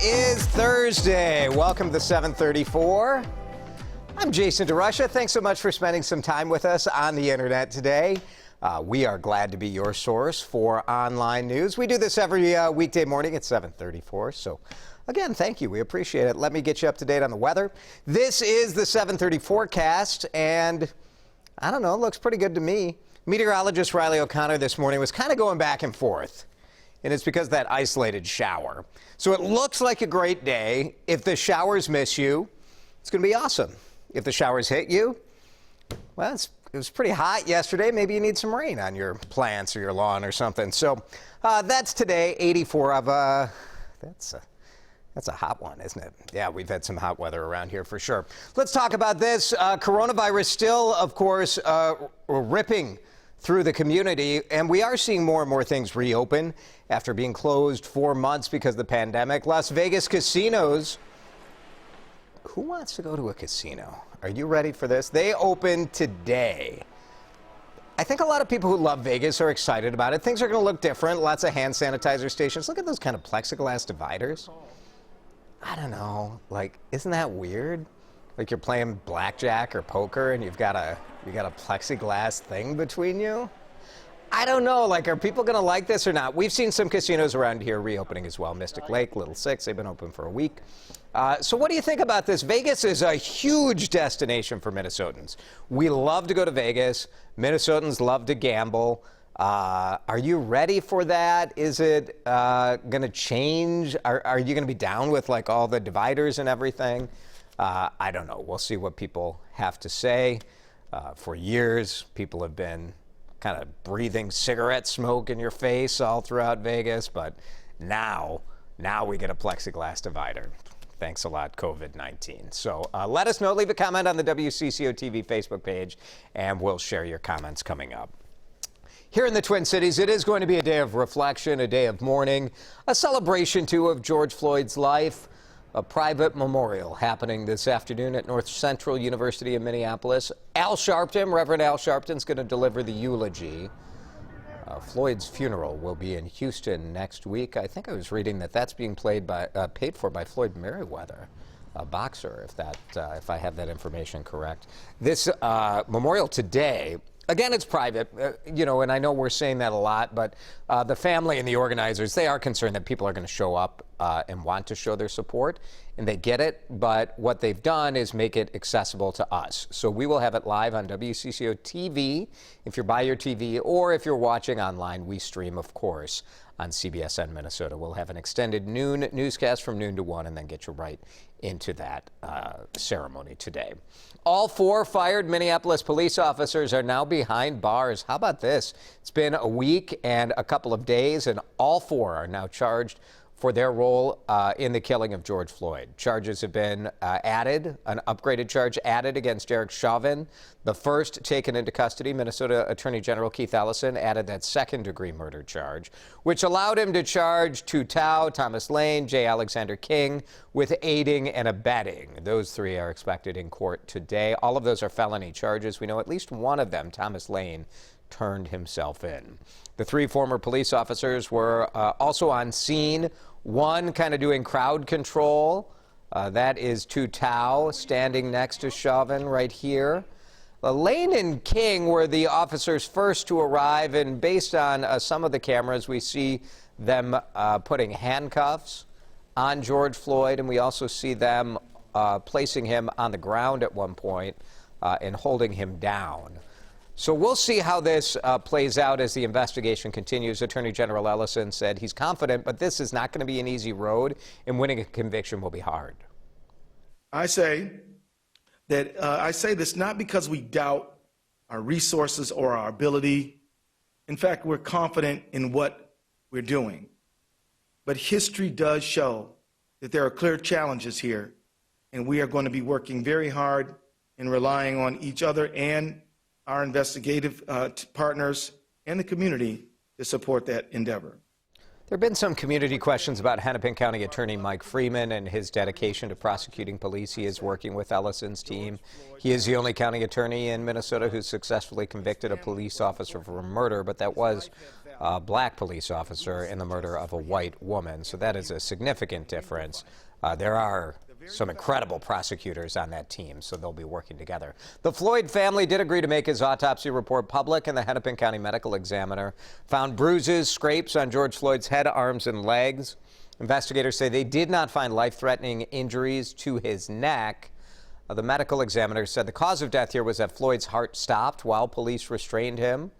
is Thursday. Welcome to 734. I'm Jason DeRusha. Thanks so much for spending some time with us on the internet today. We are glad to be your source for online news. We do this every weekday morning at 7:34. So again, thank you. We appreciate it. Let me get you up to date on the weather. This is the 7:30 forecast, and I don't know, it looks pretty good to me. Meteorologist Riley O'Connor this morning was kind of going back and forth, and it's because of that isolated shower. So it looks like a great day. If the showers miss you, it's going to be awesome. If the showers hit you, well, it was pretty hot yesterday. Maybe you need some rain on your plants or your lawn or something. So that's today, 84 of that's a hot one, isn't it? Yeah, we've had some hot weather around here for sure. Let's talk about this. Coronavirus still, of course, ripping through the community, and we are seeing more and more things reopen after being closed for months because of the pandemic. Las Vegas casinos. Who wants to go to a casino? Are you ready for this? They open today. I think a lot of people who love Vegas are excited about it. Things are going to look different. Lots of hand sanitizer stations. Look at those kind of plexiglass dividers. I don't know. Like, isn't that weird? Like you're playing blackjack or poker and you got a plexiglass thing between you? I don't know. Like, are people going to like this or not? We've seen some casinos around here reopening as well. Mystic Lake, Little Six, they've been open for a week. So what do you think about this? Vegas is a huge destination for Minnesotans. We love to go to Vegas. Minnesotans love to gamble. Are you ready for that? Is it going to change? Are you going to be down with like all the dividers and everything? I don't know. We'll see what people have to say. For years, people have been kind of breathing cigarette smoke in your face all throughout Vegas, but now we get a plexiglass divider. Thanks a lot, COVID-19. So let us know. Leave a comment on the WCCO TV Facebook page, and we'll share your comments coming up. Here in the Twin Cities, it is going to be a day of reflection, a day of mourning, a celebration, too, of George Floyd's life. A private memorial happening this afternoon at North Central University in Minneapolis. Al Sharpton, Reverend Al Sharpton, is going to deliver the eulogy. Floyd's funeral will be in Houston next week. I think I was reading that that's being paid for by Floyd Merriweather, a boxer, if I have that information correct. This memorial today. Again, it's private, and I know we're saying that a lot, but the family and the organizers, they are concerned that people are going to show up and want to show their support, and they get it, but what they've done is make it accessible to us. So we will have it live on WCCO TV if you're by your TV, or if you're watching online, we stream, of course, on CBSN Minnesota. We'll have an extended noon newscast from noon to 1 and then get you right into that ceremony today. All 4 fired Minneapolis police officers are now behind bars. How about this? It's been a week and a couple of days, and all 4 are now charged for their role in the killing of George Floyd. Charges have been added, an upgraded charge added against Derek Chauvin, the first taken into custody. Minnesota Attorney General Keith Ellison added that second-degree murder charge, which allowed him to charge Tu Tao, Thomas Lane, J. Alexander King with aiding and abetting. Those 3 are expected in court today. All of those are felony charges. We know at least one of them, Thomas Lane, turned himself in. The 3 former police officers were also on scene. One kind of doing crowd control. That is Tu Tao standing next to Chauvin right here. Lane and King were the officers first to arrive, and based on some of the cameras, we see them putting handcuffs on George Floyd, and we also see them placing him on the ground at one point and holding him down. So we'll see how this plays out as the investigation continues. Attorney General Ellison said he's confident, but this is not going to be an easy road, and winning a conviction will be hard. I say this not because we doubt our resources or our ability. In fact, we're confident in what we're doing. But history does show that there are clear challenges here, and we are going to be working very hard and relying on each other and our investigative partners and the community to support that endeavor. There have been some community questions about Hennepin County Attorney Mike Freeman and his dedication to prosecuting police. He is working with Ellison's team. He is the only county attorney in Minnesota who successfully convicted a police officer for murder, but that was a black police officer in the murder of a white woman. So that is a significant difference. There are some incredible prosecutors on that team, so they'll be working together. The Floyd family did agree to make his autopsy report public, and the Hennepin County Medical Examiner found bruises, scrapes on George Floyd's head, arms, and legs. Investigators say they did not find life-threatening injuries to his neck. The medical examiner said the cause of death here was that Floyd's heart stopped while police restrained him.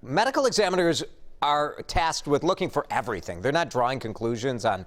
Medical examiners are tasked with looking for everything. They're not drawing conclusions on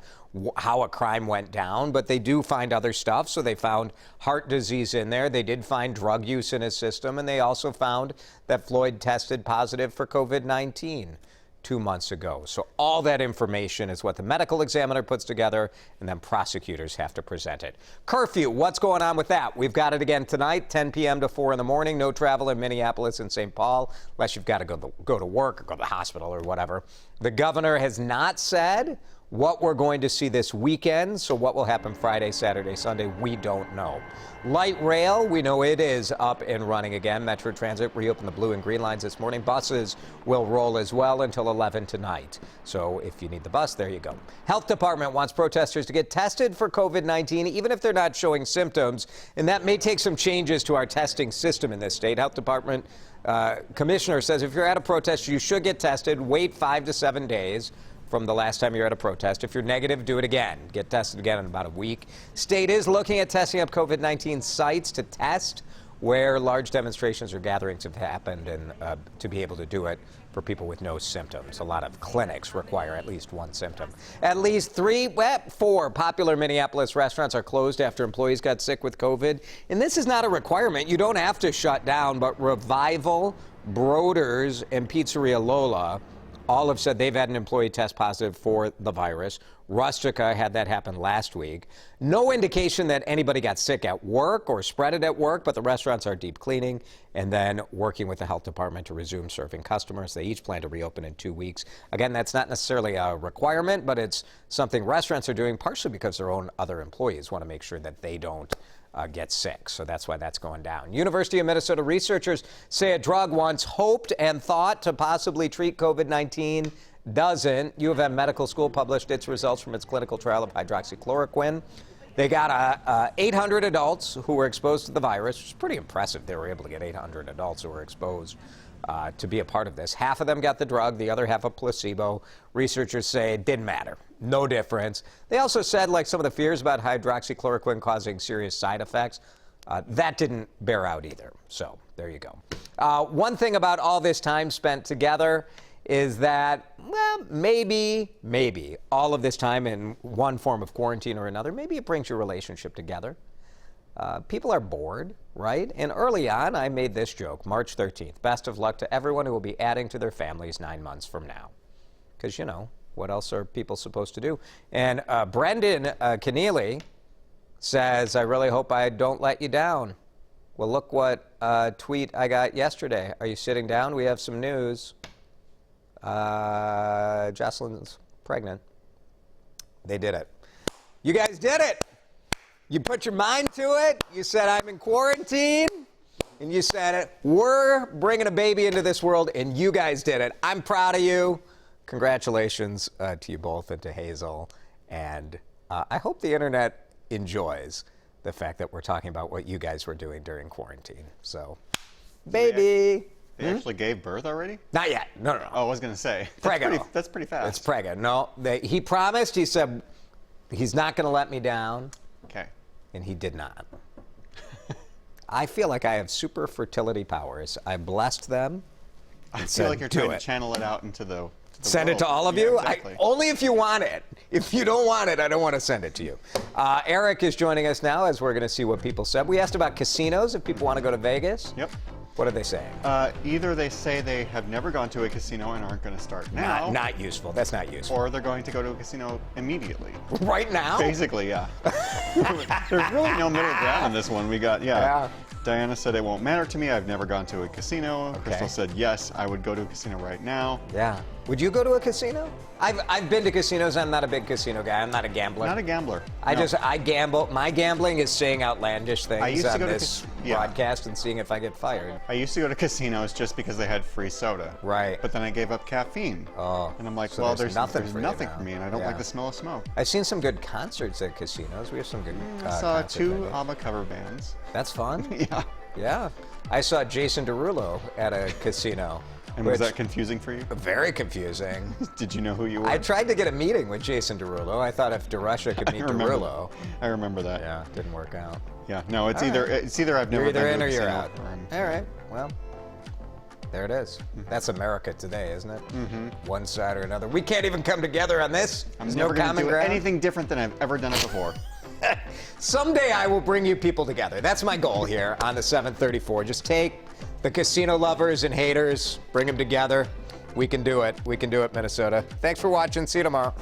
how a crime went down, but they do find other stuff. So they found heart disease in there. They did find drug use in his system, and they also found that Floyd tested positive for COVID-19 2 months ago. So all that information is what the medical examiner puts together, and then prosecutors have to present it. Curfew, what's going on with that? We've got it again tonight, 10 p.m. to 4 in the morning. No travel in Minneapolis and St. Paul, unless you've got to go to work or go to the hospital or whatever. The governor has not said what we're going to see this weekend, so what will happen Friday, Saturday, Sunday, we don't know. Light rail, we know it is up and running again. Metro Transit reopened the blue and green lines this morning. Buses will roll as well until 11 tonight. So if you need the bus, there you go. Health Department wants protesters to get tested for COVID-19, even if they're not showing symptoms, and that may take some changes to our testing system in this state. Health Department commissioner says if you're at a protest, you should get tested. Wait 5 to 7 days from the last time you're at a protest. If you're negative, do it again. Get tested again in about a week. State is looking at testing up COVID-19 sites to test where large demonstrations or gatherings have happened, and to be able to do it for people with no symptoms. A lot of clinics require at least one symptom. At least 4 popular Minneapolis restaurants are closed after employees got sick with COVID. And this is not a requirement. You don't have to shut down, but Revival, Broder's, and Pizzeria Lola all have said they've had an employee test positive for the virus. Rustica had that happen last week. No indication that anybody got sick at work or spread it at work, but the restaurants are deep cleaning and then working with the health department to resume serving customers. They each plan to reopen in 2 weeks. Again, that's not necessarily a requirement, but it's something restaurants are doing partially because their own other employees want to make sure that they don't get sick. So that's why that's going down. University of Minnesota researchers say a drug once hoped and thought to possibly treat COVID-19 doesn't. U of M Medical School published its results from its clinical trial of hydroxychloroquine. They got 800 adults who were exposed to the virus, which is pretty impressive. They were able to get 800 adults who were exposed to be a part of this. Half of them got the drug, the other half a placebo. Researchers say it didn't matter. No difference. They also said, like some of the fears about hydroxychloroquine causing serious side effects, that didn't bear out either. So there you go. One thing about all this time spent together is that, well, maybe all of this time in one form of quarantine or another, maybe it brings your relationship together. People are bored, right? And early on, I made this joke, March 13th. Best of luck to everyone who will be adding to their families 9 months from now. Because, you know, what else are people supposed to do? And Brendan Keneally says, I really hope I don't let you down. Well, look what tweet I got yesterday. Are you sitting down? We have some news. Jocelyn's pregnant. They did it. You guys did it. You put your mind to it. You said, I'm in quarantine. And you said, we're bringing a baby into this world, and you guys did it. I'm proud of you. Congratulations to you both and to Hazel. And I hope the internet enjoys the fact that we're talking about what you guys were doing during quarantine. So, baby. They actually gave birth already? Not yet. No. Oh, I was going to say. That's pretty fast. It's prega. No, he promised. He said he's not going to let me down. Okay. And he did not. I feel like I have super fertility powers. I blessed them. I feel like you're trying to channel it out into the send world. It to all of yeah, you? Exactly. Only if you want it. If you don't want it, I don't want to send it to you. Eric is joining us now as we're going to see what people said. We asked about casinos, if people want to go to Vegas. Yep. What are they saying? Either they say they have never gone to a casino and aren't going to start now. Not useful. That's not useful. Or they're going to go to a casino immediately. Right now? Basically, yeah. There's really no middle ground in this one. We got, yeah. Diana said it won't matter to me. I've never gone to a casino. Okay. Crystal said, yes, I would go to a casino right now. Yeah. Would you go to a casino? I've been to casinos. I'm not a big casino guy. I'm not a gambler. Not a gambler. I No. I gamble. My gambling is saying outlandish I things used to on go to this yeah. broadcast and seeing if I get fired. I used to go to casinos just because they had free soda. Right. But then I gave up caffeine. Oh. And I'm like, So well, there's nothing for you nothing now. for me, and I don't Yeah. like the smell of smoke. I've seen some good concerts at casinos. We have some good I saw concert 2 venues. ABBA cover bands. That's fun. Yeah. Yeah. I saw Jason Derulo at a casino. And was which- that confusing for you? Very confusing. Did you know who you were? I tried to get a meeting with Jason Derulo. I thought if DeRusha could meet remember Derulo. I remember that. Yeah, didn't work out. Yeah. No, it's All either right. it's either I've never You're either been in to or a you're casino out. or I'm- All right. Well, there it is. That's America today, isn't it? Mm-hmm. One side or another. We can't even come together on this. I'm There's never no going common to do ground. anything different than I've ever done it before. Someday I will bring you people together. That's my goal here on the 734. Just take the casino lovers and haters, bring them together. We can do it. We can do it, Minnesota. Thanks for watching. See you tomorrow.